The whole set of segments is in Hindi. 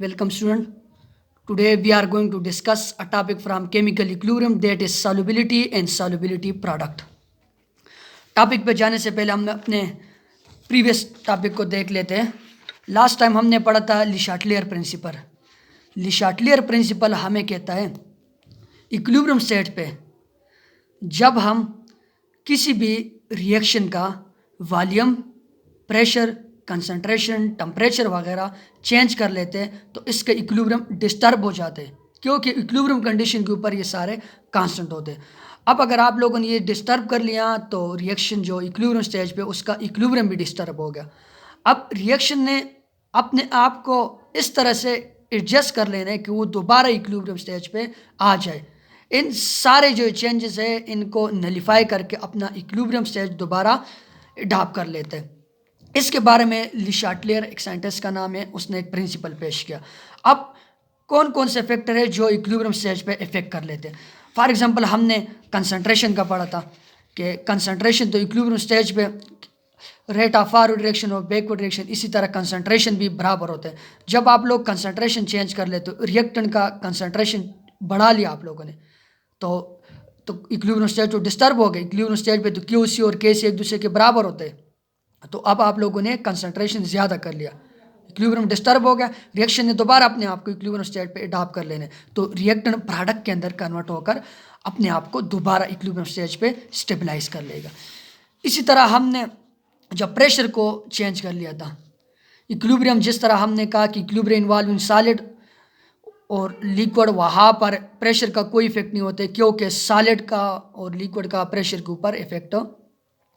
Welcome student. Today we are going to discuss a topic from chemical equilibrium, that is solubility and solubility product. Topic पे जाने से पहले हम अपने प्रीवियस टॉपिक को देख लेते हैं. लास्ट टाइम हमने पढ़ा था लिशाटलियर प्रिंसिपल. लिशाटलियर प्रिंसिपल हमें कहता है इक्विलिब्रियम स्टेट पे जब हम किसी भी रिएक्शन का वॉल्यूम, प्रेशर, कंसंट्रेशन, टेम्परेचर वगैरह चेंज कर लेते हैं तो इसके इक्विलिब्रियम डिस्टर्ब हो जाते हैं, क्योंकि इक्विलिब्रियम कंडीशन के ऊपर ये सारे कांस्टेंट होते हैं. अब अगर आप लोगों ने ये डिस्टर्ब कर लिया तो रिएक्शन जो इक्विलिब्रियम स्टेज पे उसका इक्विलिब्रियम भी डिस्टर्ब हो गया. अब रिएक्शन ने अपने आप को इस तरह से एडजस्ट कर लेना है कि वो दोबारा इक्विलिब्रियम स्टेज पे आ जाए. इन सारे जो चेंजेस है इनको नलिफाई करके अपना इक्विलिब्रियम स्टेज दोबारा अडॉप्ट कर लेते हैं. इसके बारे में लिशाटलियर एक साइंटिस्ट का नाम है, उसने एक प्रिंसिपल पेश किया. अब कौन कौन से फैक्टर है जो इक्विलिब्रियम स्टेज पे इफेक्ट कर लेते हैं. फॉर एग्जांपल हमने कंसंट्रेशन का पढ़ा था कि कंसंट्रेशन तो इक्विलिब्रियम स्टेज पे रेट ऑफ फॉरवर्ड डायरेक्शन और बैकवर्ड डायरेक्शन, इसी तरह कंसंट्रेशन भी बराबर होते हैं. जब आप लोग कंसंट्रेशन चेंज कर लेते हो, रिएक्टेंट का कंसंट्रेशन बढ़ा लिया आप लोगों ने, तो इक्विलिब्रियम स्टेज तो डिस्टर्ब हो गए. इक्विलिब्रियम स्टेज पे तो क्यू सी और के सी एक दूसरे के बराबर होते हैं, तो अब आप लोगों ने कंसंट्रेशन ज़्यादा कर लिया, इक्विलिब्रियम डिस्टर्ब हो गया. रिएक्शन ने दोबारा अपने आप को इक्विलिब्रियम स्टेट पे अडॉप्ट कर लेने, तो रिएक्टेंट प्रोडक्ट के अंदर कन्वर्ट होकर अपने आप को दोबारा इक्विलिब्रियम स्टेज पे स्टेबलाइज कर लेगा. इसी तरह हमने जब प्रेशर को चेंज कर लिया था, इक्विलिब्रियम जिस तरह हमने कहा कि इक्विलिब्रियम इन्वॉल्विंग सॉलिड और लिक्विड, वहाँ पर प्रेशर का कोई इफेक्ट नहीं होता है, क्योंकि सॉलिड का और लिक्विड का प्रेशर के ऊपर इफेक्ट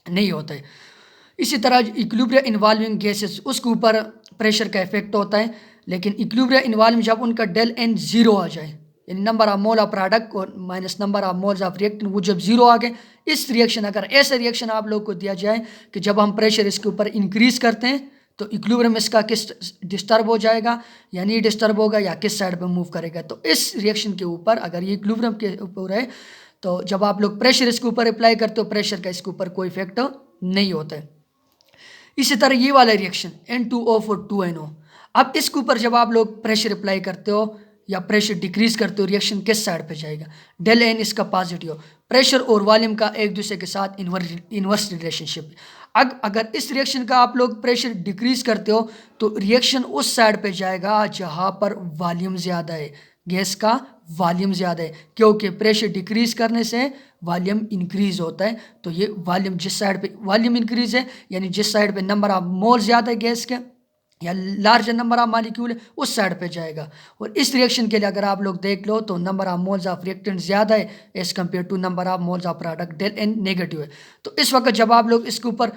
नहीं होता है. इसी तरह इक्विलिब्रियम इन्वॉल्विंग गैसेस, उसके ऊपर प्रेशर का इफेक्ट होता है, लेकिन इक्विलिब्रियम इन्वॉल्विंग जब उनका डेल एन ज़ीरो आ जाए, यानी number of mole of product और minus number of moles of reactant, वो जब ज़ीरो आ गए, इस रिएक्शन अगर ऐसा रिएक्शन आप लोग को दिया जाए कि जब हम प्रेशर इसके ऊपर इंक्रीज़ करते हैं तो इक्विलिब्रियम इसका किस डिस्टर्ब हो जाएगा या नहीं डिस्टर्ब होगा या किस साइड पे मूव करेगा. तो इस रिएक्शन के ऊपर अगर ये इक्विलिब्रियम के ऊपर है तो जब आप लोग प्रेशर इसके ऊपर अप्लाई करते हो, प्रेशर का इसके ऊपर कोई इफेक्ट नहीं होता है. इसी तरह ये वाला रिएक्शन N2O for 2NO, अब इसके ऊपर जब आप लोग प्रेशर अप्लाई करते हो या प्रेशर डिक्रीज करते हो, रिएक्शन किस साइड पे जाएगा, डेल एन इसका पॉजिटिव. प्रेशर और वॉल्यूम का एक दूसरे के साथ इन्वर्स रिलेशनशिप. अगर इस रिएक्शन का आप लोग प्रेशर डिक्रीज करते हो तो रिएक्शन उस साइड पे जाएगा जहाँ पर वॉल्यूम ज़्यादा है, गैस का वॉल्यूम ज़्यादा है, क्योंकि प्रेशर डिक्रीज करने से वॉल्यूम इंक्रीज होता है. तो ये वॉल्यूम जिस साइड पे वॉल्यूम इंक्रीज है, यानी जिस साइड पे नंबर ऑफ मोल ज़्यादा है गैस के या लार्जर नंबर ऑफ मॉलिक्यूल है, उस साइड पे जाएगा. और इस रिएक्शन के लिए अगर आप लोग देख लो तो number of moles of reactant ज़्यादा है as compare to number of moles of product, del n negative है. तो इस वक्त जब आप लोग इसके ऊपर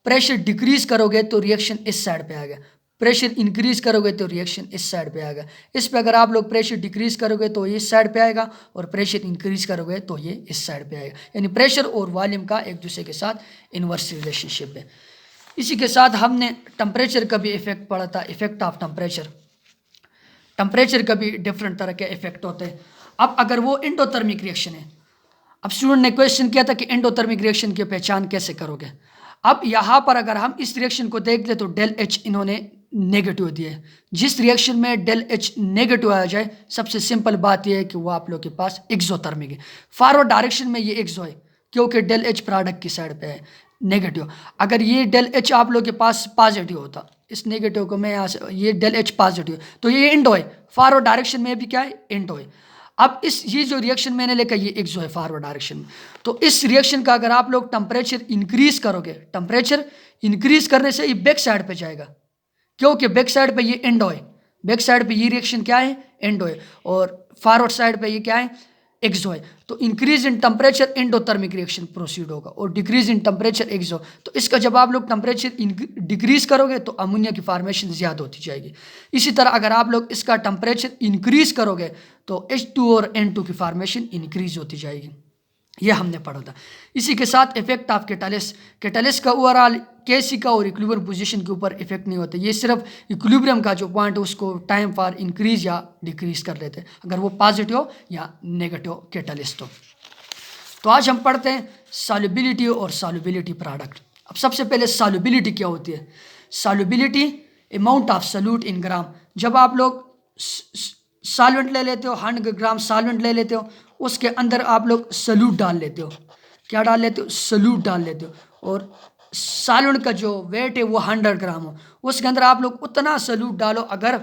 प्रेशर डिक्रीज करोगे तो रिएक्शन इस साइड पे आएगा, प्रेशर इंक्रीज करोगे तो रिएक्शन इस साइड पे आएगा. इस पे अगर आप लोग प्रेशर डिक्रीज करोगे तो ये इस साइड पे आएगा और प्रेशर इंक्रीज करोगे तो ये इस साइड पे आएगा. यानी प्रेशर और वॉल्यूम का एक दूसरे के साथ इन्वर्स रिलेशनशिप है. इसी के साथ हमने टेम्परेचर का भी इफेक्ट पढ़ा था, इफेक्ट ऑफ टेम्परेचर. टेम्परेचर का भी डिफरेंट तरह के इफेक्ट होते हैं. अब अगर वो एंडोथर्मिक रिएक्शन है, अब स्टूडेंट ने क्वेश्चन किया था कि एंडोथर्मिक रिएक्शन की पहचान कैसे करोगे. अब यहाँ पर अगर हम इस रिएक्शन को देख ले तो डेल एच इन्होंने नेगेटिव दिए. जिस रिएक्शन में डेल एच नेगेटिव आ जाए, सबसे सिंपल बात यह है कि वो आप लोग के पास एक्सोथर्मिक है. फॉरवर्ड डायरेक्शन में ये एक्सो है, क्योंकि डेल एच प्रोडक्ट की साइड पे है नेगेटिव. अगर ये डेल एच आप लोग के पास पॉजिटिव होता, इस नेगेटिव को मैं यहाँ से, ये डेल एच पॉजिटिव तो ये इंडो है. फॉरवर्ड डायरेक्शन में भी क्या है, इंडो है. अब ये जो रिएक्शन मैंने लेकर ये एक्सो है फॉरवर्ड डायरेक्शन में. तो इस रिएक्शन का अगर आप लोग टेम्परेचर इंक्रीज करोगे, टेम्परेचर इंक्रीज करने से ये बैक साइड पे जाएगा, क्योंकि बैक साइड पे ये एंडो है. बैक साइड पे ये रिएक्शन क्या है, एंडो है, और फॉरवर्ड साइड पे ये क्या है, एक्सो है. तो increase in temperature endothermic reaction proceed होगा और डिक्रीज इन टेम्परेचर एक्सो. तो इसका जब आप लोग टेम्परेचर डिक्रीज करोगे तो अमोनिया की फॉर्मेशन ज़्यादा होती जाएगी. इसी तरह अगर आप लोग इसका टेम्परेचर इंक्रीज करोगे तो H2 और N2 की फॉर्मेशन इंक्रीज होती जाएगी. ये हमने पढ़ा था. इसी के साथ इफेक्ट ऑफ कैटालिस्ट. कैटालिस्ट का ओवरऑल केसी का और इक्विलिब्रियम पोजीशन के ऊपर इफेक्ट नहीं होता. ये सिर्फ इक्विलिब्रियम का जो पॉइंट है उसको टाइम फॉर इंक्रीज या डिक्रीज कर लेते हैं, अगर वो पॉजिटिव हो या नेगेटिव कैटालिस्ट हो. तो आज हम पढ़ते हैं सॉल्युबिलिटी और सॉल्युबिलिटी प्रोडक्ट. अब सबसे पहले सॉल्युबिलिटी क्या होती है. Solubility amount of solute in gram. जब आप लोग सॉल्वेंट ले लेते हो, 100 ग्राम सॉल्वेंट ले लेते हो, उसके अंदर आप लोग सल्यूट डाल लेते हो। क्या डाल लेते हो? सल्यूट डाल लेते हो। और सॉल्वेंट का जो वेट है वो 100 ग्राम हो, उसके अंदर आप लोग उतना सल्यूट डालो। अगर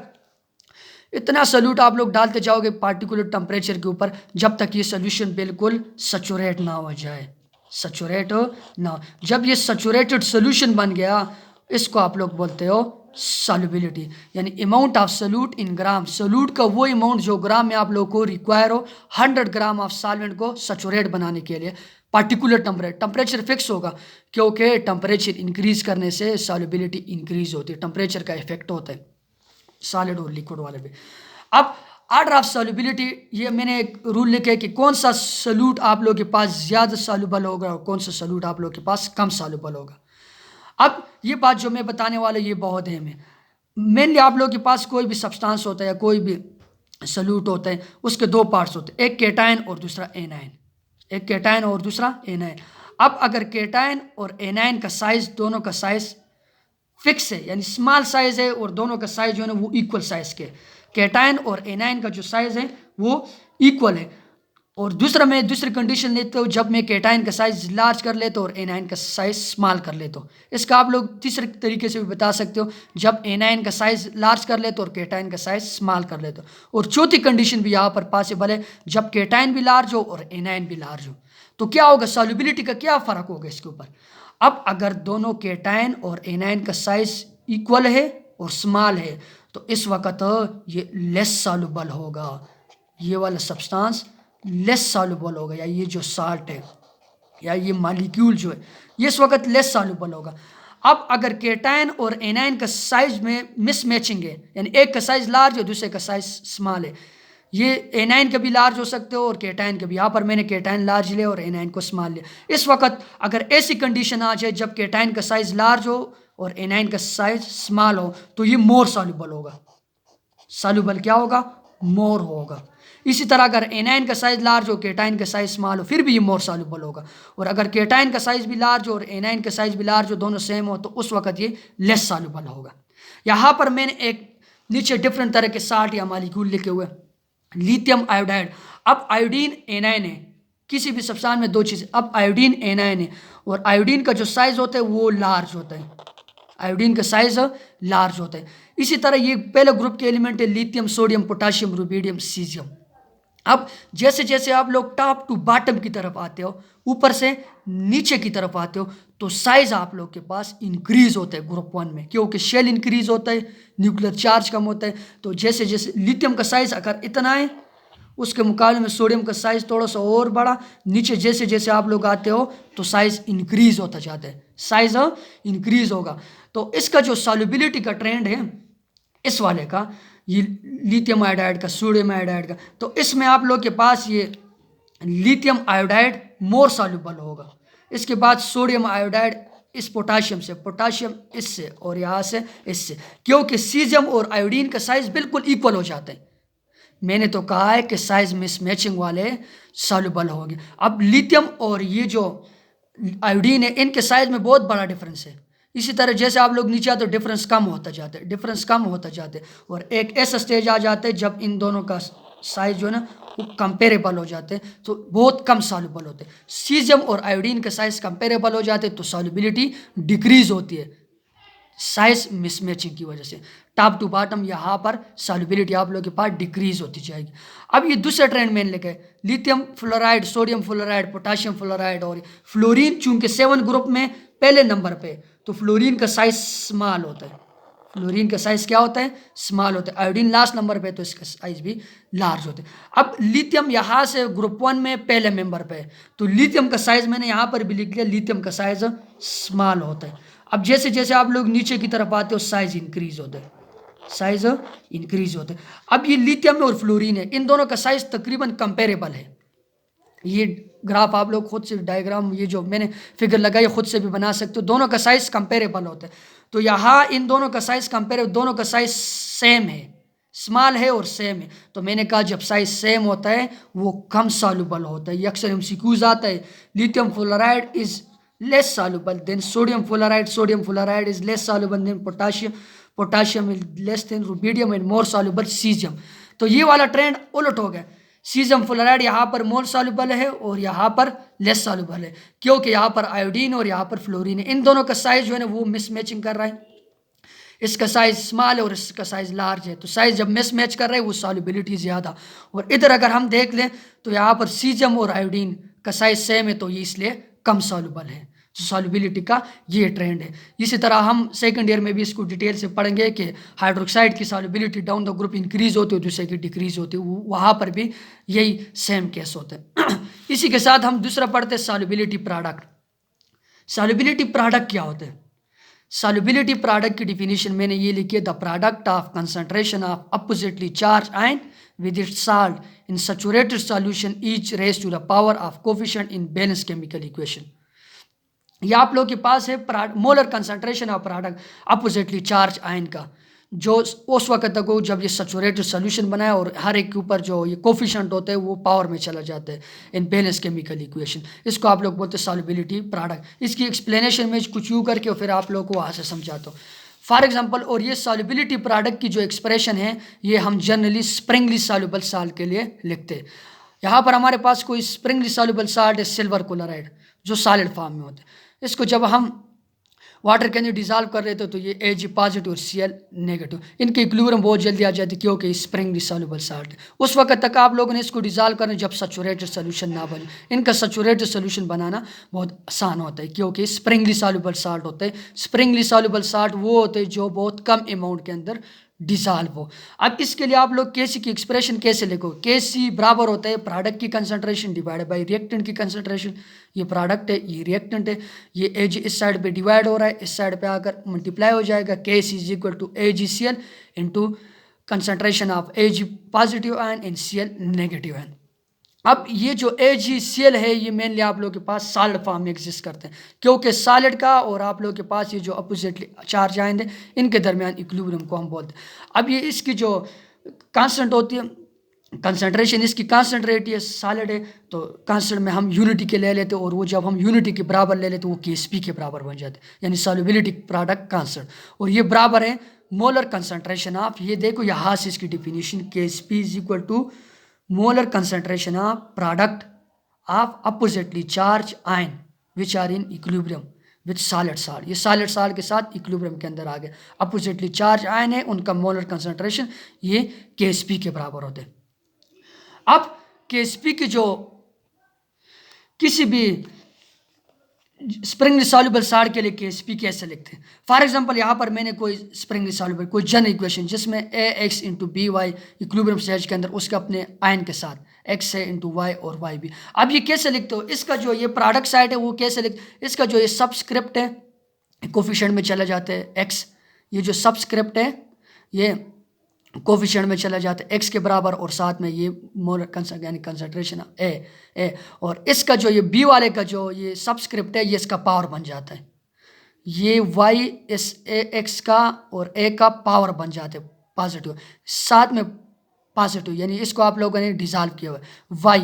इतना सल्यूट आप लोग डालते जाओगे पार्टिकुलर टेम्परेचर के ऊपर, जब तक ये सोल्यूशन बिल्कुल सचुरेट ना हो जाए, सचुरेट ना। जब ये सचुरेटेड सोल्यूशन बन गया, इसको आप लोग बोलते हो सॉल्युबिलिटी, यानी amount of solute in gram. Solute का वो अमाउंट जो ग्राम में आप लोग को रिक्वायर हो 100 ग्राम ऑफ सॉल्वेंट को सचुरेट बनाने के लिए। पार्टिकुलर टेम्परेचर फिक्स होगा, क्योंकि टेम्परेचर इंक्रीज करने से सॉल्युबिलिटी इंक्रीज होती है, टेम्परेचर का इफेक्ट होता है सॉलिड और लिक्विड वाले पे। अब ऑर्डर ऑफ सॉल्युबिलिटी, ये मैंने एक रूल लिखा है कि कौन सा सॉल्यूट आप लोगों के पास ज़्यादा सॉल्युबल होगा और कौन सा सॉल्यूट आप लोगों के पास कम सॉल्युबल होगा। अब ये बात जो मैं बताने वाला ये बहुत अहम है। मेनली आप लोगों के पास कोई भी सब्सटेंस होता है या कोई भी सॉल्यूट होता है, उसके दो पार्ट्स होते हैं, एक केटायन और दूसरा एनायन। एक केटायन और दूसरा एनायन। अब अगर केटायन और एनायन का साइज, दोनों का साइज फिक्स है, यानी स्मॉल साइज है, और दोनों का साइज जो है ना वो इक्वल साइज के, केटायन और एनायन का जो साइज है वो इक्वल है। और दूसरा मैं दूसरी कंडीशन लेते हो, जब मैं केटायन का साइज लार्ज कर लेता हूँ और एनायन का साइज स्मॉल कर लेता हूँ। इसका आप लोग तीसरे तरीके से भी बता सकते हो, जब एनायन का साइज लार्ज कर लेते हो और केटायन का साइज स्मॉल कर लेते हो। और चौथी कंडीशन भी यहाँ पर पॉसिबल है, जब केटायन भी लार्ज हो और एनायन भी लार्ज हो। तो क्या होगा, सॉल्युबिलिटी का क्या फ़र्क होगा इसके ऊपर। अब अगर दोनों केटायन और एनायन का साइज इक्वल है और स्मॉल है, तो इस वक्त ये लेस सॉल्युबल होगा, ये वाला सब्सटेंस लेस सॉल्युबल होगा, या ये जो साल्ट है या ये मॉलिक्यूल जो है ये इस वक्त लेस सॉल्युबल होगा। अब अगर केटायन और एनायन का साइज में मिसमैचिंग है, यानी एक का साइज लार्ज है दूसरे का साइज स्मॉल है, ये एनायन का भी लार्ज हो सकते हो और केटायन का भी। यहाँ पर मैंने केटायन लार्ज लिया और एनायन को स्मॉल लिया। इस वक्त अगर ऐसी कंडीशन आ जाए जब केटायन का साइज लार्ज हो और एनायन का साइज स्मॉल हो, तो ये मोर सॉल्युबल होगा। सॉल्युबल क्या होगा? मोर होगा। इसी तरह अगर एनायन का साइज लार्ज हो, केटायन का साइज स्मॉल हो, फिर भी ये मोर सॉल्युबल होगा। और अगर केटायन का साइज भी लार्ज हो और एनायन का साइज भी लार्ज हो, दोनों सेम हो, तो उस वक्त ये लेस सॉल्युबल होगा। यहाँ पर मैंने एक नीचे डिफरेंट तरह के साल्ट या मॉलिक्यूल लिखे हुए, लिथियम आयोडाइड। अब आयोडीन एनायन है, किसी भी सब्सटेंस में दो चीज़ें। अब आयोडीन एनायन है और आयोडीन का जो साइज होता है वो लार्ज होता है, आयोडीन का साइज लार्ज होता है। इसी तरह ये पहले ग्रुप के एलिमेंट है, lithium, sodium, potassium, rubidium, caesium. अब जैसे जैसे आप लोग टॉप टू बॉटम की तरफ आते हो, ऊपर से नीचे की तरफ आते हो, तो साइज आप लोग के पास इंक्रीज होता है ग्रुप 1 में, क्योंकि शेल इंक्रीज होता है, न्यूक्लियर चार्ज कम होता है। तो जैसे जैसे लिथियम का साइज अगर इतना है, उसके मुकाबले में सोडियम का साइज थोड़ा सा और बड़ा, नीचे जैसे जैसे आप लोग आते हो तो साइज इंक्रीज होता जाता है, साइज इंक्रीज होगा। तो इसका जो सॉल्युबिलिटी का ट्रेंड है इस वाले का, ये लिथियम आयोडाइड का, सोडियम आयोडाइड का, तो इसमें आप लोग के पास ये लिथियम आयोडाइड मोर सॉल्युबल होगा। इसके बाद सोडियम आयोडाइड इस पोटाशियम से, पोटाशियम इससे, और यहाँ से इससे, क्योंकि सीजियम और आयोडीन का साइज बिल्कुल इक्वल हो जाते हैं। मैंने तो कहा है कि साइज मिसमैचिंग वाले सॉल्युबल होंगे। अब लिथियम और ये जो आयोडीन है, इनके साइज में बहुत बड़ा डिफरेंस है। इसी तरह जैसे आप लोग नीचे आते हो डिफरेंस कम होता जाता है, डिफरेंस कम होता जाता है, और एक ऐसा स्टेज आ जाता है जब इन दोनों का साइज जो है ना वो कंपेरेबल हो जाते हैं, तो बहुत कम सॉल्युबल होते हैं। सीजियम और आयोडीन का साइज कंपेरेबल हो जाते हैं तो सॉल्युबिलिटी डिक्रीज होती है, साइज मिसमैचिंग की वजह से। टॉप टू बॉटम यहाँ पर सॉल्युबिलिटी आप लोगों के पास डिक्रीज होती जाएगी। अब ये दूसरा ट्रेंड मैंने लिखा है, lithium fluoride, sodium fluoride, potassium fluoride और फ्लोरीन, चूंकि 7 ग्रुप में पहले नंबर पे, तो फ्लोरीन का साइज स्मॉल होता है। फ्लोरीन का साइज क्या होता है? स्मॉल होता है। आयोडीन लास्ट नंबर पे, तो इसका साइज भी लार्ज होता है। अब लिथियम यहाँ से ग्रुप 1 में पहले नंबर पे, तो लिथियम का साइज मैंने यहाँ पर भी लिख लिया, लिथियम का साइज स्मॉल होता है। अब जैसे जैसे आप लोग नीचे की तरफ आते हो साइज इंक्रीज होता है, साइज इंक्रीज होता है। अब ये लिथियम और फ्लोरीन है, इन दोनों का साइज तकरीबन कंपेरेबल है। ये ग्राफ आप लोग खुद से, डायग्राम ये जो मैंने फिगर लगाई खुद से भी बना सकते हो, दोनों का साइज कंपेरेबल होता है। तो यहाँ इन दोनों का साइज कंपेरेबल, दोनों का साइज सेम है, स्मॉल है और सेम है। तो मैंने कहा जब साइज सेम होता है वो कम सॉल्युबल होता है। ये अक्सर एमसीक्यूज आता है, lithium fluoride is less soluble than sodium fluoride, sodium fluoride is less soluble than potassium, potassium is less than rubidium and more soluble caesium. तो ये वाला ट्रेंड उलट हो गया, सीजियम फ्लोराइड यहाँ पर मोर सॉल्युबल है और यहाँ पर लेस सॉल्युबल है, क्योंकि यहाँ पर आयोडीन और यहाँ पर फ्लोरीन है, इन दोनों का साइज जो है ना वो मिसमैचिंग कर रहा है, इसका साइज स्मॉल है और इसका साइज लार्ज है, तो साइज जब मिस मैच कर रहे हैं वो सॉल्युबिलिटी ज़्यादा। और इधर अगर हम देख लें तो यहाँ पर सीजियम और आयोडीन का साइज सेम है, तो ये इसलिए कम सॉल्युबल है, तो सॉल्युबिलिटी का ये ट्रेंड है। इसी तरह हम सेकंड ईयर में भी इसको डिटेल से पढ़ेंगे कि हाइड्रोक्साइड की solubility down the group increase होती है, दूसरे की डिक्रीज होती है, वहाँ पर भी यही सेम केस होते हैं। इसी के साथ हम दूसरा पढ़ते हैं सॉल्युबिलिटी प्रोडक्ट। सॉल्युबिलिटी प्रोडक्ट क्या होते हैं? सॉल्युबिलिटी प्रोडक्ट की डिफिनीशन मैंने ये लिखी है, the product of concentration of oppositely charge ion with its salt in saturated solution each raised to the power of coefficient in balanced chemical equation। ये आप लोगों के पास है molar concentration of product oppositely charge ion का, जो उस वक्त तक हो जब ये सैचुरेटेड सोल्यूशन बनाए और हर एक के ऊपर जो ये कोफिशिएंट होते हैं वो पावर में चला जाता है इन बैलेंस केमिकल इक्वेशन। इसको आप लोग बोलते हैं सॉल्युबिलिटी प्रोडक्ट। इसकी एक्सप्लेनेशन में कुछ यूँ करके और फिर आप लोग को वहाँ से समझाता हूँ। फॉर एग्जांपल, और ये सॉल्युबिलिटी प्रोडक्ट की जो एक्सप्रेशन है ये हम जनरली स्प्रिंगली सॉल्युबल साल्ट के लिए लिखते हैं। यहाँ पर हमारे पास कोई स्प्रिंगली सॉल्युबल साल्ट है सिल्वर क्लोराइड, जो सॉलिड फॉर्म में होते हैं। इसको जब हम वाटर के अंदर डिजॉल्व कर रहे थे तो ये Ag पॉजिटिव और Cl नेगेटिव, इनके इक्विलिब्रियम बहुत जल्दी आ जाती है क्योंकि स्प्रिंगली सॉल्युबल साल्ट है। उस वक्त तक आप लोगों ने इसको डिजॉल्व करना जब सैचुरेटेड सोल्यूशन ना बने। इनका सैचुरेटेड सोल्यूशन बनाना बहुत आसान होता है क्योंकि स्प्रिंगली सॉल्युबल साल्ट होते हैं। स्प्रिंगली सॉल्युबल साल्ट वो होते हैं जो बहुत कम अमाउंट के अंदर डिसॉल्व हो। अब इसके लिए आप लोग Kc की एक्सप्रेशन कैसे लिखो? Kc बराबर होता है प्रोडक्ट की कंसंट्रेशन डिवाइडेड बाय रिएक्टेंट की कंसंट्रेशन। ये प्रोडक्ट है, ये रिएक्टेंट है, ये Ag इस साइड पे डिवाइड हो रहा है, इस साइड पे आकर मल्टीप्लाई हो जाएगा। Kc is equal to AgCl into concentration of Ag positive ion and Cl negative ion. अब ये जो AgCl है ये मेनली आप लोगों के पास सॉलिड फॉर्म में एग्जिस्ट करते हैं क्योंकि सॉलिड का और आप लोगों के पास ये जो अपोजिटली चार्ज आयन है इनके दरमियान इक्विलिब्रियम को हम बोलते हैं। अब ये इसकी जो कांस्टेंट होती है कंसंट्रेशन, इसकी कांस्टेंट रहती है, सॉलिड है तो कांस्टेंट में हम यूनिटी के ले लेते हैं और वो जब हम यूनिटी के बराबर ले लेते वो Ksp के बराबर बन जाते हैं, यानी सॉल्युबिलिटी प्रोडक्ट कांस्टेंट। और ये बराबर है मोलर कंसंट्रेशन ऑफ, ये देखो यहाँ से इसकी definition, Ksp is equal to molar concentration of product of oppositely charge ion which are in equilibrium with solid salt. ये सॉलिड साल्ट के साथ इक्विलिब्रियम के अंदर आ गए। अपोजिटली चार्ज आयन है, उनका मोलर कंसंट्रेशन ये Ksp के बराबर होते हैं। अब Ksp की जो किसी भी स्प्रिंगली सॉल्युबल साल्ट के लिए Ksp कैसे लिखते हैं? फॉर एग्जांपल यहाँ पर मैंने कोई स्प्रिंगली सॉल्युबल कोई जनरल इक्वेशन जिसमें Ax into B Y equilibrium stage के अंदर उसके अपने आयन के साथ x है इंटू वाई और y भी। अब ये कैसे लिखते हो? इसका जो ये प्रोडक्ट साइड है वो कैसे लिखते? इसका जो ये सबस्क्रिप्ट है कोफिशिएंट में चला जाता है x, ये जो सबस्क्रिप्ट है ये कोफिशिएंट में चला जाता है x के बराबर और साथ में ये मोलर यानी कंसंट्रेशन ए और इसका जो ये b वाले का जो ये सबस्क्रिप्ट है ये इसका पावर बन जाता है। ये y इस x का और a का पावर बन जाते हैं पॉजिटिव, साथ में पॉजिटिव, यानी इसको आप लोगों ने डिसॉल्व किया हुआ है। y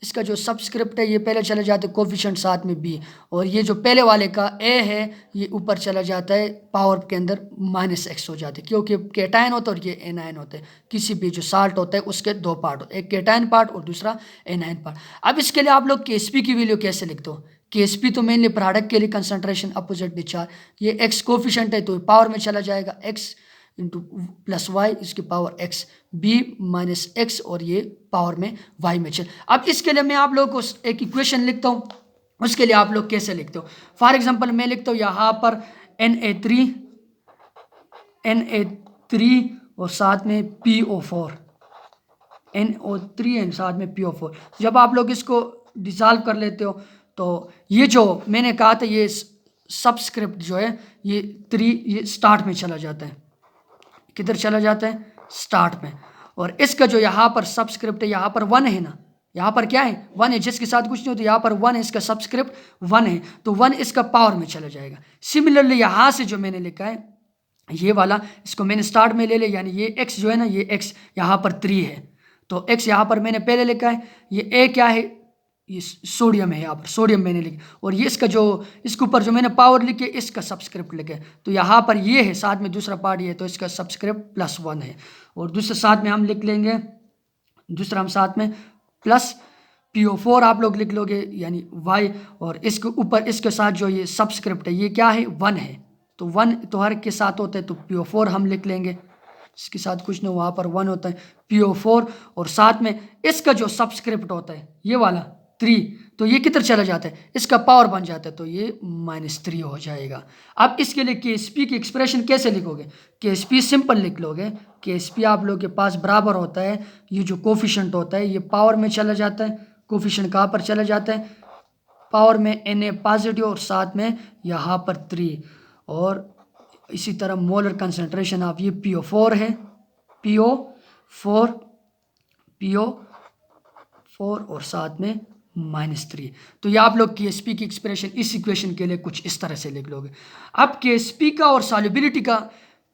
इसका जो सबस्क्रिप्ट है ये पहले चले जाते हैं कोफिशिएंट साथ में b, और ये जो पहले वाले का a है ये ऊपर चला जाता है पावर के अंदर -x हो जाते हैं क्योंकि केटायन होता है और ये एनायन होते हैं। किसी भी जो साल्ट होता है उसके दो पार्ट होते हैं, एक केटायन पार्ट और दूसरा एनायन पार्ट। अब इसके लिए आप लोग Ksp की वैल्यू कैसे लिखते हो? Ksp तो मेनली प्रोडक्ट के लिए कंसंट्रेशन अपोजिट चार्ज, ये x कोफिशिएंट है तो पावर में चला जाएगा x इंटू प्लस वाई इसकी power x, b minus x और ये पावर में y में चल। अब इसके लिए मैं आप लोगों को एक इक्वेशन लिखता हूँ, उसके लिए आप लोग कैसे लिखते हो? फॉर एग्जांपल मैं लिखता हूँ यहाँ पर Na3 और साथ में PO4, NO3 एंड साथ में PO4। जब आप लोग इसको डिसॉल्व कर लेते हो तो ये जो मैंने कहा था ये सबस्क्रिप्ट जो है ये 3 ये स्टार्ट में चला जाता है। किधर चला जाता है? स्टार्ट में। और इसका जो यहाँ पर सबस्क्रिप्ट है यहाँ पर 1 है ना, यहाँ पर क्या है? 1 है, जिसके साथ कुछ नहीं होता यहाँ पर 1 है, इसका सबस्क्रिप्ट 1 है तो 1 इसका पावर में चला जाएगा। सिमिलरली यहाँ से जो मैंने लिखा है ये वाला, इसको मैंने स्टार्ट में ले लिया, यानी ये x जो है ना ये x यहाँ पर 3 है तो x यहाँ पर मैंने पहले लिखा है। ये a क्या है? ये सोडियम है, यहाँ पर सोडियम मैंने लिखे, और ये इसका जो इसके ऊपर जो मैंने पावर लिखे इसका सबस्क्रिप्ट लिखे, तो यहाँ पर ये है, साथ में दूसरा पार्ट ये है, तो इसका सबस्क्रिप्ट +1 है। और दूसरे साथ में हम लिख लेंगे, दूसरा हम साथ में प्लस PO4 आप लोग लिख लोगे, यानी Y, और इसके ऊपर इसके साथ जो ये सबस्क्रिप्ट है ये क्या है, 1 है, तो 1 तो हर के साथ होता है, तो PO4 हम लिख लेंगे, इसके साथ कुछ नहीं, वहाँ पर 1 होता है PO4, और साथ में इसका जो सबस्क्रिप्ट होता है ये वाला 3, तो ये किधर चला जाता है, इसका पावर बन जाता है, तो ये -3 हो जाएगा। अब इसके लिए KSP की एक्सप्रेशन कैसे लिखोगे, KSP सिंपल लिख लोगे, KSP आप लोग के पास बराबर होता है, ये जो कोफिशिएंट होता है ये पावर में चला जाता है, कोफिशिएंट कहाँ पर चला जाता है, पावर में, Na पॉजिटिव, और साथ में यहाँ पर 3, और इसी तरह मोलर कंसंट्रेशन ऑफ ये PO4 है, PO4 और साथ में -3, तो ये आप लोग KSP की एक्सप्रेशन इस इक्वेशन के लिए कुछ इस तरह से लिख लोगे। अब KSP का और सॉल्युबिलिटी का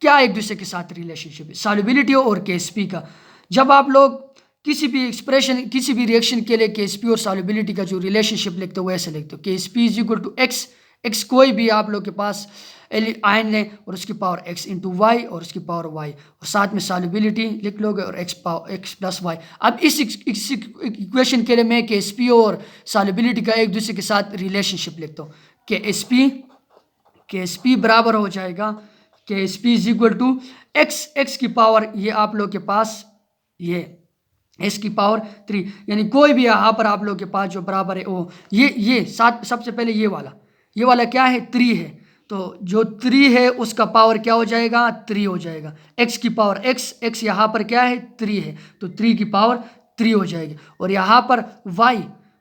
क्या एक दूसरे के साथ रिलेशनशिप है, सॉल्युबिलिटी और KSP का, जब आप लोग किसी भी एक्सप्रेशन, किसी भी रिएक्शन के लिए KSP और सॉल्युबिलिटी का जो रिलेशनशिप लिखते हो वैसे लिखते हो, KSP = X, X कोई भी आप लोग के पास आयन लें और उसकी पावर X × Y और उसकी पावर Y, और साथ में सॉल्युबिलिटी लिख लोगे और X + Y। अब इस इक्वेशन के लिए मैं KSP और सॉल्युबिलिटी का एक दूसरे के साथ रिलेशनशिप लिखता हूँ, KSP बराबर हो जाएगा, KSP = X की पावर, ये आप लोग के पास ये S की पावर 3, यानी कोई भी यहाँ पर आप लोग के पास जो बराबर है वो ये साथ, सबसे पहले ये वाला क्या है, 3 है, तो जो 3 है उसका पावर क्या हो जाएगा, 3 हो जाएगा, X की पावर X यहाँ पर क्या है, 3 है, तो 3 की पावर 3 हो जाएगी, और यहाँ पर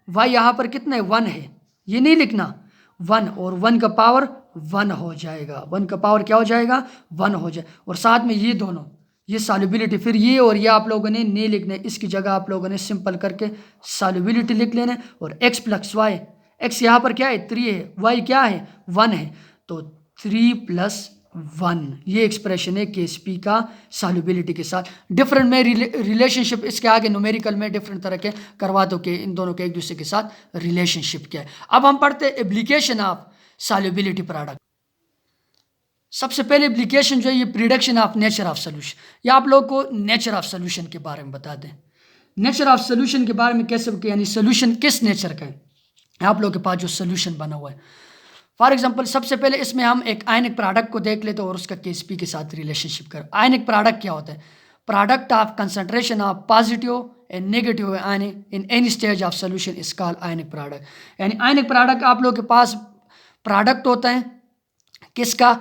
Y यहाँ पर कितना है, 1 है, ये नहीं लिखना, 1, और 1 का पावर 1 हो जाएगा, 1 का पावर क्या हो जाएगा, 1 हो जाए, और साथ में ये दोनों, ये सॉल्युबिलिटी, फिर ये और ये आप लोगों ने नहीं लिखना है, इसकी जगह आप लोगों ने सिंपल करके सॉल्युबिलिटी लिख लेना है, और X + Y, X यहाँ पर क्या है, 3 है, Y क्या है, 1 है, तो 3 + 1, ये एक्सप्रेशन है KSP का सॉल्युबिलिटी के साथ। डिफरेंट में रिलेशनशिप इसके आगे न्यूमेरिकल में डिफरेंट तरह के करवा दो कि इन दोनों के एक दूसरे के साथ रिलेशनशिप क्या है। अब हम पढ़ते हैं एप्लीकेशन ऑफ सॉल्युबिलिटी प्रोडक्ट। सबसे पहले एप्लीकेशन जो है ये prediction of nature of solution, या आप लोग को नेचर ऑफ सोल्यूशन के बारे में बता दें, नेचर ऑफ सोल्यूशन के बारे में कैसे, यानी सोल्यूशन किस नेचर का है, आप लोग के पास जो सोल्यूशन बना हुआ है। फॉर एग्जांपल सबसे पहले इसमें हम एक आयनिक प्रोडक्ट को देख लेते हैं और उसका KSP के साथ रिलेशनशिप कर। आयनिक प्रोडक्ट क्या होता है, product of concentration of positive and negative ion in any stage of solution is called ionic product, यानी आयनिक प्रोडक्ट आप लोग के पास प्रोडक्ट होता है किसका,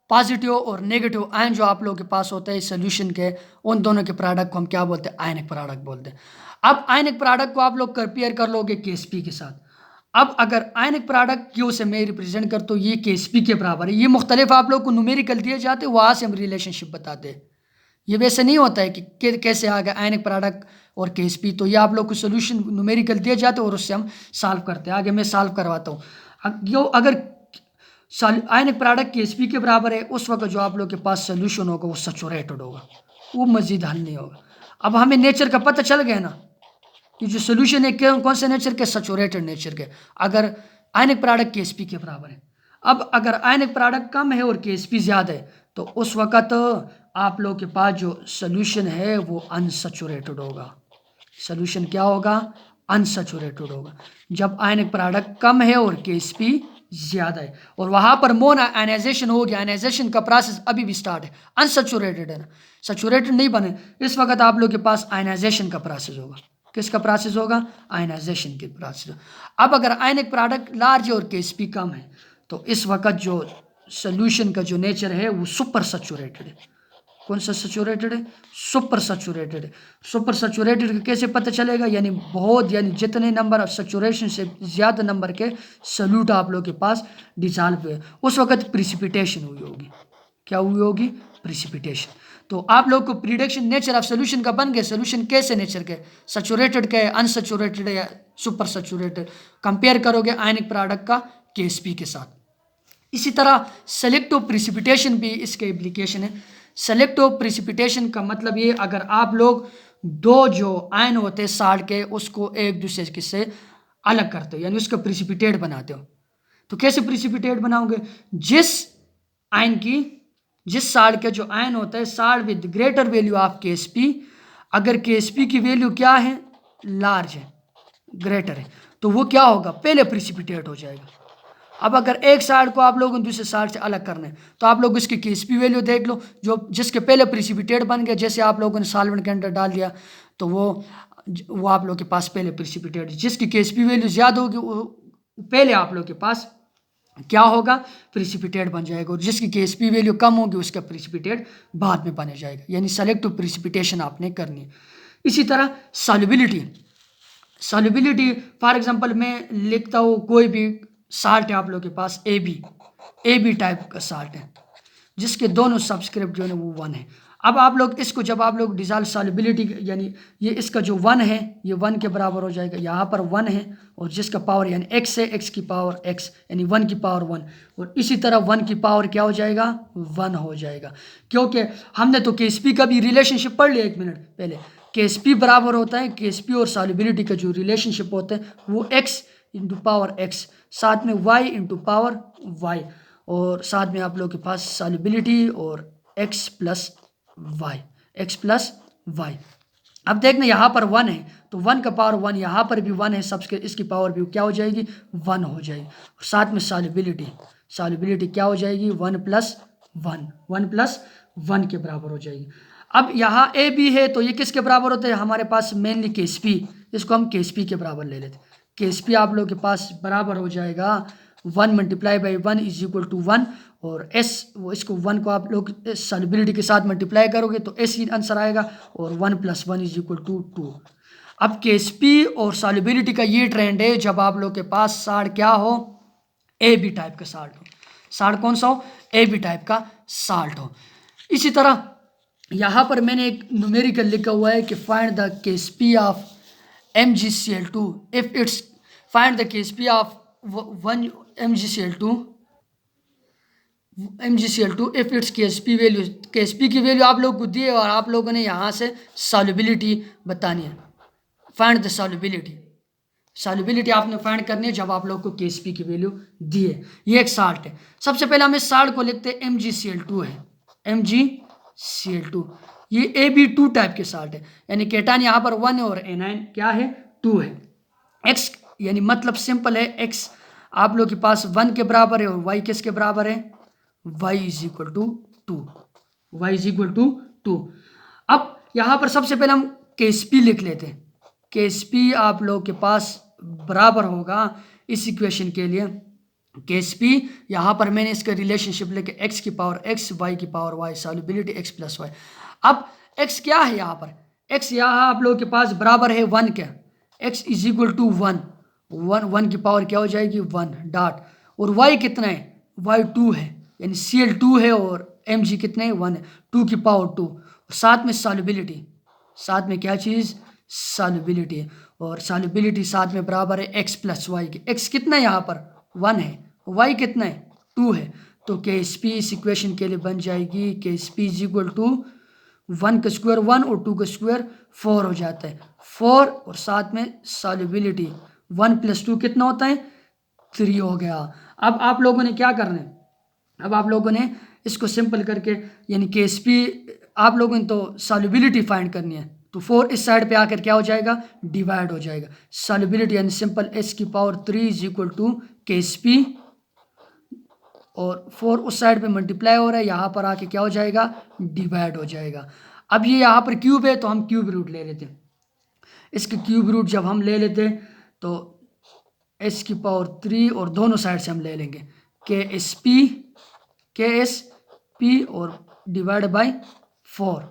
पॉजिटिव और नेगेटिव आयन जो आप लोगों के पास होता है सोल्यूशन के, उन दोनों के प्रोडक्ट को हम क्या बोलते हैं, आयनिक प्रोडक्ट बोलते हैं। अब आयनिक प्रोडक्ट को आप लोग कंपेयर कर लोगे KSP के साथ। अब अगर आयनिक प्रोडक्ट क्यू से मैं रिप्रेजेंट करता हूँ, ये KSP के बराबर है, ये मुख्तलिफ आप लोग को न्यूमेरिकल दिए जाते हैं, वहाँ से हम रिलेशनशिप बताते हैं। ये वैसे नहीं होता है कि कैसे आ गया आयनिक प्रोडक्ट और KSP, तो ये आप लोग को सोल्यूशन न्यूमेरिकल दिए जाते हैं और उससे हम सॉल्व करते हैं। आगे मैं सॉल्व करवाता हूँ। अगर आयनिक प्रोडक्ट KSP के बराबर है, उस वक्त जो आप लोग के पास सोल्यूशन होगा वो सैचुरेटेड होगा, वो मजीद हल नहीं होगा। अब हमें नेचर का पता चल गया ना, ये जो सोल्यूशन है कौन से नेचर के, सैचुरेटेड नेचर के, अगर आयनिक प्रोडक्ट KSP के बराबर है। अब अगर आयनिक प्रोडक्ट कम है और KSP ज़्यादा है, तो उस वक़्त आप लोग के पास जो सोल्यूशन है वो अनसैचुरेटेड होगा। सोल्यूशन क्या होगा, अनसैचुरेटेड होगा। जब आयनिक प्रोडक्ट कम है और KSP ज़्यादा है, और वहाँ पर मोन आयनाइजेशन हो गया, आयनाइजेशन का प्रोसेस अभी भी स्टार्ट है, अनसैचुरेटेड है ना, सैचुरेटेड नहीं बने, इस वक्त आप लोग के पास आयनाइजेशन का प्रोसेस होगा। किसका प्रोसेस होगा, आयनाइजेशन के प्रोसेस। अब अगर आयनिक प्रोडक्ट लार्ज है और KSP कम है, तो इस वक्त जो सोल्यूशन का जो नेचर है वो सुपर सैचुरेटेड है। कौन सा सैचुरेटेड है, सुपर सैचुरेटेड है। सुपर सैचुरेटेड का कैसे पता चलेगा, यानी बहुत, यानी जितने नंबर ऑफ सैचुरेशन से ज़्यादा नंबर के सॉल्यूट आप लोग के पास डिसॉल्व हुए, उस वक्त प्रिसिपिटेशन हुई होगी। क्या हुई होगी, प्रिसिपिटेशन। तो आप लोग को प्रिडिक्शन नेचर ऑफ सोल्यूशन का बन गया, सोल्यूशन कैसे नेचर के, सैचुरेटेड के, अनसैचुरेटेड या सुपर सैचुरेटेड, कंपेयर करोगे आयनिक प्रोडक्ट का KSP के साथ। इसी तरह सेलेक्टिव प्रिसिपिटेशन भी इसके एप्लीकेशन है। सेलेक्टिव प्रिसिपिटेशन का मतलब ये, अगर आप लोग दो जो आयन होते हैं साल्ट के, उसको एक दूसरे के से अलग करते हो, यानी उसका प्रिसिपिटेट बनाते हो। तो कैसे प्रिसिपिटेट बनाओगे? जिस साल्ट का जो आयन होता है, salt with greater value of KSP, अगर KSP की वैल्यू क्या है? लार्ज है, ग्रेटर है, तो वो क्या होगा? पहले प्रिसिपिटेट हो जाएगा। अब अगर एक साल्ट को आप लोगों ने दूसरे साल्ट से अलग करना है, तो आप लोग इसकी KSP वैल्यू देख लो, जो जिसके पहले प्रिसिपिटेट बन गया, जैसे आप लोगों ने सॉल्वेंट के अंदर डाल दिया, तो वो आप लोग के पास पहले प्रिसिपिटेट, जिसकी KSP वैल्यू ज़्यादा होगी वो पहले आप लोग के पास क्या होगा? प्रिसिपिटेट बन जाएगा, और जिसकी KSP वैल्यू कम होगी उसका प्रिसिपिटेट बाद में बन जाएगा, यानी सेलेक्टिव प्रिसिपिटेशन आपने करनी है। इसी तरह सॉल्युबिलिटी फॉर एग्जांपल मैं लिखता हूँ, कोई भी साल्ट है आप लोग के पास ए बी टाइप का साल्ट है, जिसके दोनों सब्सक्रिप्ट जो है वो 1 है। अब आप लोग इसको जब आप लोग डिजॉल्व सॉल्युबिलिटी, यानी ये इसका जो 1 है ये 1 के बराबर हो जाएगा, यहाँ पर 1 है, और जिसका पावर यानी x है, x की पावर x, यानी 1 की पावर 1, और इसी तरह 1 की पावर क्या हो जाएगा? 1 हो जाएगा। क्योंकि हमने तो KSP का भी रिलेशनशिप पढ़ लिया 1 मिनट पहले। KSP बराबर होता है, KSP और सॉल्युबिलिटी का जो रिलेशनशिप होता है वो x इंटू पावर x, साथ में y इंटू पावर y, और साथ में आप लोग के पास सॉल्युबिलिटी और x प्लस y। अब देखना यहाँ पर 1 है, तो 1 का पावर 1, यहाँ पर भी 1 है, सबके इसकी पावर भी क्या हो जाएगी? 1 हो जाएगी। और साथ में सॉल्युबिलिटी क्या हो जाएगी? 1 प्लस 1 के बराबर हो जाएगी। अब यहाँ ए बी है, तो ये किसके बराबर होते हैं? हमारे पास मेनली KSP, इसको हम KSP के बराबर ले लेते हैं। KSP आप लोग के पास बराबर हो जाएगा 1 multiply by 1 is equal to 1, और S वो इसको 1 को आप लोग सॉल्युबिलिटी के साथ मल्टीप्लाई करोगे तो S ही आंसर आएगा, और 1 प्लस 1 इज इक्वल टू 2। अब KSP और सॉल्युबिलिटी का ये ट्रेंड है जब आप लोग के पास साल्ट क्या हो? AB टाइप का साल्ट हो। साल्ट कौन सा हो? AB टाइप का साल्ट हो। इसी तरह यहाँ पर मैंने एक न्यूमेरिकल लिखा हुआ है कि find the KSP of MgCl2 if it's find the KSP of 1 MgCl2 if it's KSP value. KSP की वैल्यू आप लोग को दी है, और आप लोगों ने यहाँ से सॉल्युबिलिटी बतानी है। फाइंड द सॉल्युबिलिटी आपने फाइंड करनी है जब आप लोग को KSP की वैल्यू दी है। ये एक साल्ट है। सबसे पहले हम इस साल्ट को लिखते हैं MgCl2 है, MgCl2। ये AB2 टाइप के साल्ट है, यानी केटान यहाँ पर 1 है और एनायन क्या है? 2 है। x यानी मतलब सिंपल है, x आप लोग के पास 1 के बराबर है, और y किसके बराबर है? y is equal to 2। अब यहाँ पर सबसे पहले हम KSP लिख लेते हैं। KSP आप लोग के पास बराबर होगा इस इक्वेशन के लिए, KSP यहाँ पर मैंने इसका रिलेशनशिप लेके x की पावर x, y की power y, solubility x plus y। अब x क्या है यहाँ पर? x यहाँ आप लोगों के पास बराबर है 1 के, x इज इक्वल टू 1 की पावर क्या हो जाएगी? 1 डॉट, और y कितना है? y 2 है, यानी Cl2 है, और Mg कितने? 1 है, 2 की पावर 2, और साथ में सॉल्युबिलिटी, साथ में क्या चीज़? सॉल्युबिलिटी, और सॉल्युबिलिटी साथ में बराबर है x प्लस वाई के। x कितना है यहाँ पर? 1 है, y कितना है? 2 है, तो KSP इस इक्वेशन के लिए बन जाएगी KSP इज इक्वल टू 1 का स्क्वायर 1 और 2 का स्क्वायर 4 हो जाता है, 4, और साथ में सॉल्युबिलिटी 1 प्लस 2 कितना होता है? 3 हो गया। अब आप लोगों ने क्या करना है? अब आप लोगों ने इसको सिंपल करके, यानी KSP आप लोगों ने तो सॉल्युबिलिटी फाइंड करनी है, तो 4 इस साइड पे आकर क्या हो जाएगा? डिवाइड हो जाएगा। सॉल्युबिलिटी यानी सिंपल h की power 3 is equal to KSP, और 4 उस साइड पे मल्टीप्लाई हो रहा है, यहाँ पर आके क्या हो जाएगा? डिवाइड हो जाएगा। अब ये यहाँ पर क्यूब है, तो हम क्यूब रूट ले लेते हैं। इसके क्यूब रूट जब हम ले लेते हैं तो h की पावर 3, और दोनों साइड से हम ले लेंगे KSP और डिवाइड बाई 4,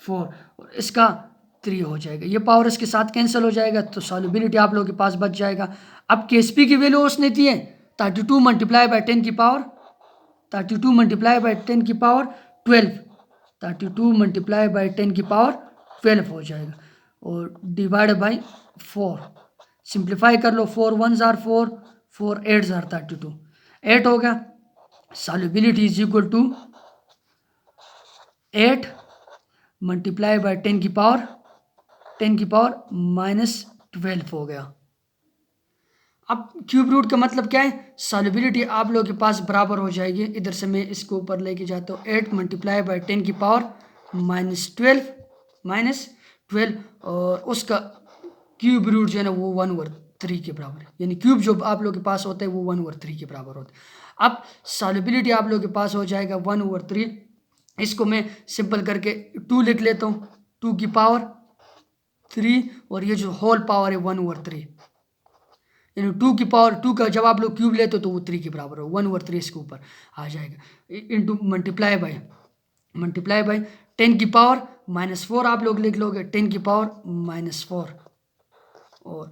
और इसका 3 हो जाएगा। ये पावर इसके साथ कैंसिल हो जाएगा, तो सॉल्युबिलिटी आप लोगों के पास बच जाएगा। अब KSP की वैल्यू उसने दी है 32 मल्टीप्लाई बाई 10 की पावर 32 मल्टीप्लाई बाई 10 की पावर 12, 32 मल्टीप्लाई बाई 10 की पावर 12 हो जाएगा, और डिवाइड बाई 4, सिंप्लीफाई कर लो, 4 1s आर 4, 4 8s आर 32, 8 हो गया। Solubility is equal to 8 multiply by 10 की पावर -12 12 हो गया। अब क्यूब रूट का मतलब क्या है, सॉल्युबिलिटी आप लोगों के पास बराबर हो जाएगी, इधर से मैं इसको ऊपर लेके जाता हूँ, 8 मल्टीप्लाई बाई 10 की पावर -12 और उसका क्यूब रूट जो है ना वो 1/3 के बराबर है, यानी क्यूब जो आप लोगों के पास होता है वो 1/3 के बराबर होता है। अब सॉल्युबिलिटी आप लोगों के पास हो जाएगा 1/3, इसको मैं सिंपल करके 2 लिख लेता हूँ, 2 की पावर 3 और ये जो होल पावर है 1/3, यानी 2 की पावर 2 का जब आप लोग क्यूब लेते हो तो वो 3 के बराबर हो, 1/3 इसके ऊपर आ जाएगा, इंटू मल्टीप्लाई बाई 10 की पावर -4 आप लोग लिख लोगे, 10 की पावर -4 और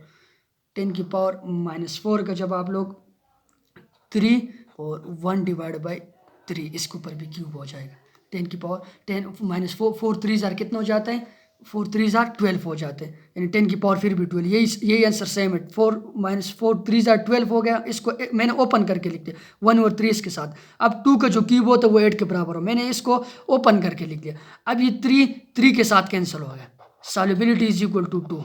10 की पावर -4 का जब आप लोग 3 और 1/3 इसके ऊपर भी क्यूब हो जाएगा, 10 की पावर 10 -4 3 जार कितना हो जाता है, 4 3 जार 12 हो जाते हैं, यानी 10 की पावर फिर भी 12, यही आंसर सेम है, 4 -4 3 जार 12 हो गया। इसको मैंने ओपन करके लिख दिया 1/3 इसके साथ। अब 2 का जो क्यूब होता है वो 8 के बराबर हो, मैंने इसको ओपन करके लिख दिया। अब ये 3 के साथ कैंसिल हो गया, solubility is equal to 2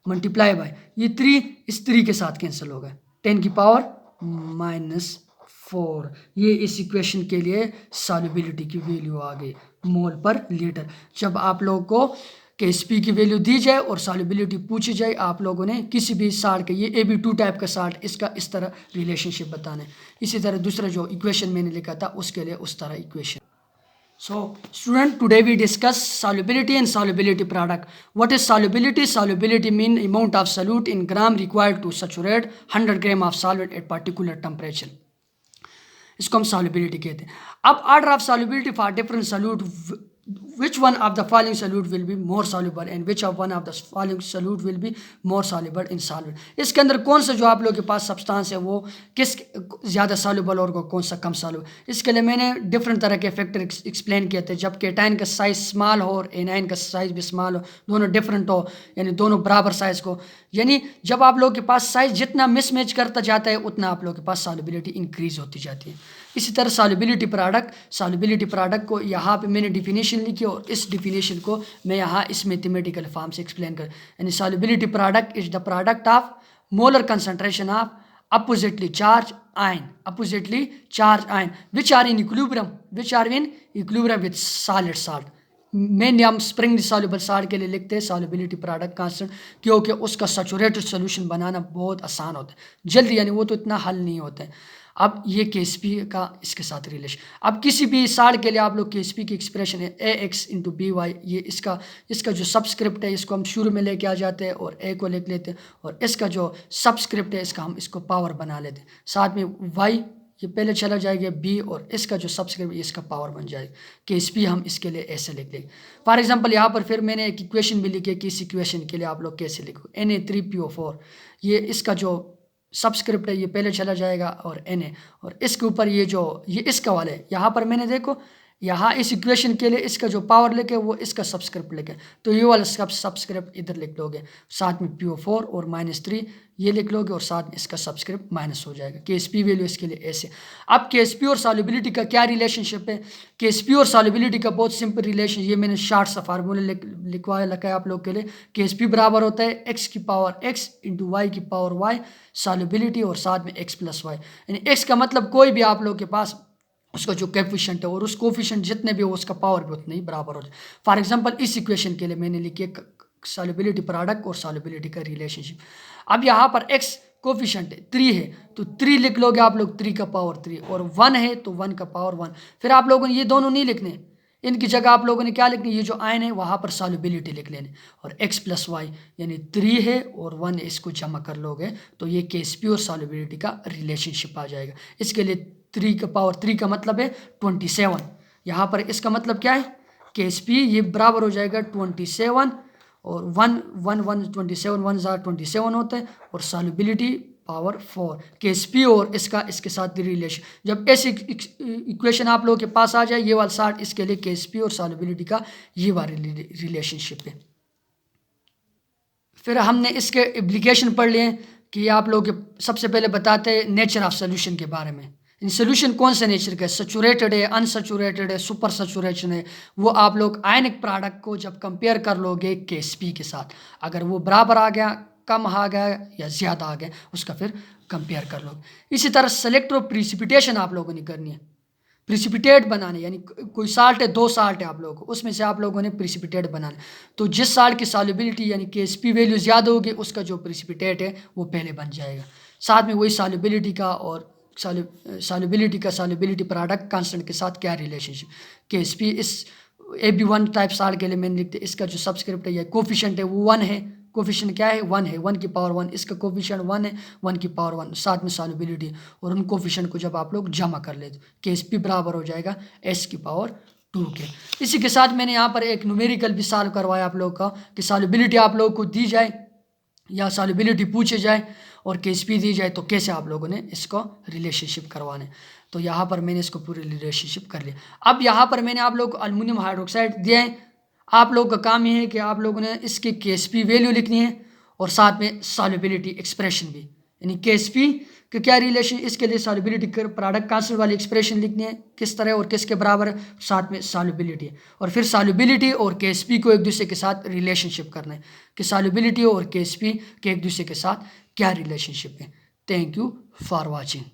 multiply by ये 3 इस 3 के साथ कैंसिल हो गया, 10 की पावर -4, ये इस इक्वेशन के लिए सॉल्युबिलिटी की वैल्यू आ गई मोल पर लीटर। जब आप लोगों को KSP की वैल्यू दी जाए और सॉल्युबिलिटी पूछी जाए, आप लोगों ने किसी भी साल्ट का, ये AB2 टाइप का साल्ट, इसका इस तरह रिलेशनशिप बताना है। इसी तरह दूसरा जो इक्वेशन मैंने लिखा था उसके लिए उस तरह equation. So, student, today we discuss solubility and solubility product. What is solubility? Solubility mean amount of solute in gram required to saturate 100 gram of solvent at particular temperature. इसको हम solubility कहते हैं। अब order of solubility for different solute, which one of the following solute will be more soluble and which of one of the following solute will be more soluble in solvent. इसके अंदर कौन सा जो आप लोगों के पास सब्सटेंस है वो किस ज़्यादा सॉल्युबल और कौन सा कम सॉल्युबल, इसके लिए मैंने डिफरेंट तरह के फैक्टर एक्सप्लेन किए थे। जब केटाइन का साइज स्मॉल हो और एनाइन का साइज भी स्मॉल हो, दोनों डिफरेंट हो, यानी दोनों बराबर साइज को, यानी जब आप लोगों के पास साइज जितना मिसमैच करता जाता है उतना आप लोगों के पास सॉल्युबिलिटी इंक्रीज होती जाती है। इसी तरह सॉल्युबिलिटी प्रोडक्ट को यहाँ पे मैंने डिफिनेशन लिखी और इस डिफिनेशन को मैं यहाँ इस मैथमेटिकल फॉर्म से एक्सप्लेन कर, यानी solubility product is the product of molar concentration of oppositely charged ion which are in equilibrium with solid salt. Main हम स्प्रिंग सॉल्युबल साल्ट के लिए लिखते हैं सॉल्युबिलिटी प्रोडक्ट कांस्टेंट, क्योंकि उसका सैचुरेटेड सॉल्यूशन बनाना बहुत आसान होता है जल्दी, यानी वो तो इतना हल नहीं होता है। अब ये KSP का इसके साथ रिलेशन, अब किसी भी साल्ट के लिए आप लोग KSP की एक्सप्रेशन है AX × BY, ये इसका जो सबस्क्रिप्ट है इसको हम शुरू में लेके आ जाते हैं और A को लिख लेते हैं, और इसका जो सबस्क्रिप्ट है इसका हम इसको पावर बना लेते हैं, साथ में Y ये पहले चला जाएगा B और इसका जो सबस्क्रिप्ट है इसका पावर बन जाएगा। KSP हम इसके लिए ऐसे लिख लेंगे। फॉर एग्जांपल यहाँ पर फिर मैंने एक इक्वेशन भी लिखी है कि इस इक्वेशन के लिए आप लोग कैसे लिखो, Na3PO4, ये इसका जो सबस्क्रिप्ट है ये पहले चला जाएगा और Na, और इसके ऊपर ये इसका वाला है, यहाँ पर मैंने देखो यहाँ इस इक्वेशन के लिए इसका जो पावर लेके वो इसका सबस्क्रिप्ट लेके, तो ये वाला सबस्क्रिप्ट इधर लिख लोगे, साथ में PO4 और -3 ये लिख लोगे और साथ में इसका सबस्क्रिप्ट माइनस हो जाएगा। KSP वैल्यू इसके लिए ऐसे। अब KSP और सॉल्युबिलिटी का क्या रिलेशनशिप है, KSP और सॉल्युबिलिटी का बहुत सिंपल रिलेशन, ये मैंने शार्ट सा फार्मूला लिखवाया लगा है आप लोग के लिए। KSP बराबर होता है x की पावर x × y की पावर y सॉल्युबिलिटी और साथ में x + y, यानी x का मतलब कोई भी आप लोग के पास उसका जो कोएफिशिएंट है और उस कोएफिशिएंट जितने भी हो उसका पावर भी उतना ही बराबर हो जाए। फॉर एग्जांपल इस इक्वेशन के लिए मैंने लिखी है सॉल्युबिलिटी प्रोडक्ट और सॉल्युबिलिटी का रिलेशनशिप। अब यहाँ पर x कोएफिशिएंट है 3 है तो 3 लिख लोगे आप लोग, 3 का पावर 3, और 1 है तो 1 का पावर 1। फिर आप लोगों ने ये दोनों नहीं लिखने, इनकी जगह आप लोगों ने क्या लिखनी, ये जो आयन है वहाँ पर सॉल्युबिलिटी लिख लेने, और x + y यानी 3 है और 1 है, इसको जमा कर लोगे तो ये KSP और सॉल्युबिलिटी का रिलेशनशिप आ जाएगा। इसके लिए 3 का पावर 3 का मतलब है 27, यहाँ पर इसका मतलब क्या है KSP ये बराबर हो जाएगा 27 और 1 1 1 27 1 जार 27 होता है, और सॉल्युबिलिटी पावर 4 KSP और इसके साथ रिलेशन। जब ऐसी इक्वेशन आप लोगों के पास आ जाए ये वाला साल्ट, इसके लिए KSP और सॉल्युबिलिटी का ये वाला रिलेशनशिप है। फिर हमने इसके एप्लीकेशन पढ़ लिए कि आप लोग सबसे पहले बताते हैं नेचर ऑफ सोल्यूशन के बारे में, सोल्यूशन कौन से नेचर का है, सैचुरेटेड है, अनसैचुरेटेड है, सुपर सैचुरेशन है, वो आप लोग आयनिक प्रोडक्ट को जब कंपेयर कर लोगे KSP के साथ, अगर वो बराबर आ गया कम आ गया या ज़्यादा आ गया, उसका फिर कंपेयर कर लो। इसी तरह सेलेक्ट और प्रिसिपिटेशन आप लोगों ने करनी है। प्रिसिपिटेट बनाने यानी कोई साल्ट है, 2 साल्ट है आप लोगों को, उसमें से आप लोगों ने प्रिसिपिटेट बनाना। तो जिस साल्ट की सॉल्युबिलिटी यानी KSP वैल्यू ज़्यादा होगी, उसका जो प्रिसिपिटेट है वो पहले बन जाएगा। साथ में वही सॉल्युबिलिटी का और सॉल्युबिलिटी प्रोडक्ट कांस्टेंट के साथ क्या रिलेशनशिप। KSP इस AB1 टाइप साल्ट के लिए मैंने लिखते, इसका जो सबस्क्रिप्ट है या कोफिशिएंट है वो 1 है। कोफिशिएंट क्या है? 1 है, 1 की पावर 1। इसका कोफिशिएंट 1 है, 1 की पावर 1, साथ में सॉल्युबिलिटी। और उन कोफिशिएंट को जब आप लोग जमा कर लेते, KSP बराबर हो जाएगा S की पावर 2 के। इसी के साथ मैंने यहाँ पर एक न्यूमेरिकल भी सॉल्व करवाया आप लोग का कि सॉल्युबिलिटी आप लोगों को दी जाए या सॉल्युबिलिटी पूछे जाए और KSP दी जाए तो कैसे आप लोगों ने इसको रिलेशनशिप करवाने। तो यहाँ पर मैंने इसको पूरी रिलेशनशिप कर लिया। अब यहाँ पर मैंने आप लोग को अल्युमिनियम हाइड्रोक्साइड दिया है। आप लोग का काम ये है कि आप लोगों ने इसकी KSP वैल्यू लिखनी है और साथ में सॉल्युबिलिटी एक्सप्रेशन भी, यानी KSP कि क्या रिलेशन, इसके लिए सॉल्युबिलिटी प्रोडक्ट कांस्टेंट वाली एक्सप्रेशन लिखनी है किस तरह और किसके बराबर, साथ में सॉल्युबिलिटी, और फिर सॉल्युबिलिटी और KSP को एक दूसरे के साथ रिलेशनशिप करना है कि सॉल्युबिलिटी और KSP के एक दूसरे के साथ क्या रिलेशनशिप है। Thank you for watching.